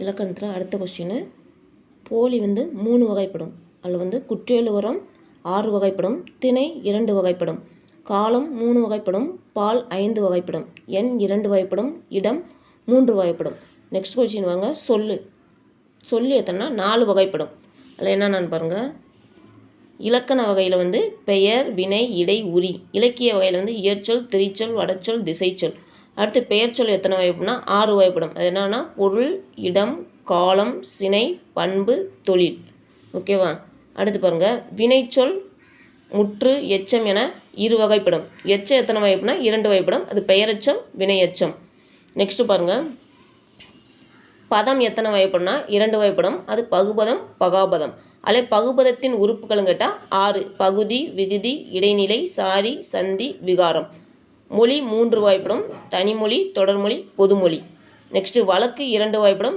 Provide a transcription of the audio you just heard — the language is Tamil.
இலக்கணத்தில் அடுத்த கொஸ்டின். போலி 3 வகைப்படும். அதில் குற்றியல் உரம் 6 வகைப்படும், திணை 2 வகைப்படும், காலம் 3 வகைப்படும், பால் 5 வகைப்படும், எண் 2 வகைப்படும், இடம் 3 வகைப்படும். நெக்ஸ்ட் கொஸ்டின் வாங்க. சொல்லு எத்தனைனா 4 வகைப்படும். அதில் என்னென்னு பாருங்கள். இலக்கண வகையில் பெயர், வினை, இடை, உரி. இலக்கிய வகையில் இயற்சொல், திரிச்சொல், வடச்சொல், திசைச்சொல். அடுத்து பெயர் சொல் எத்தனை வகைப்படும்னா 6 வகைப்படும். அது என்னென்னா பொருள், இடம், காலம், சினை, பண்பு, தொழில். ஓகேவா. அடுத்து பாருங்கள். வினைச்சொல், முற்று, எச்சம் என 2 வகைப்படும். எச்சம் எத்தனை வகைப்படும்னா 2 வகைப்படும். அது பெயரெச்சம், வினையெச்சம். நெக்ஸ்ட்டு பாருங்கள். பதம் எத்தனை வகைப்படும்னா 2 வகைப்படும். அது பகுபதம், பகாபதம். அதில் பகுபதத்தின் உறுப்புகளும் கேட்டால் 6. பகுதி, விகுதி, இடைநிலை, சாரி, சந்தி, விகாரம். மொழி 3 வகைப்படும். தனிமொழி, தொடர்மொழி, பொதுமொழி. நெக்ஸ்ட்டு வழக்கு 2 வகைப்படும்.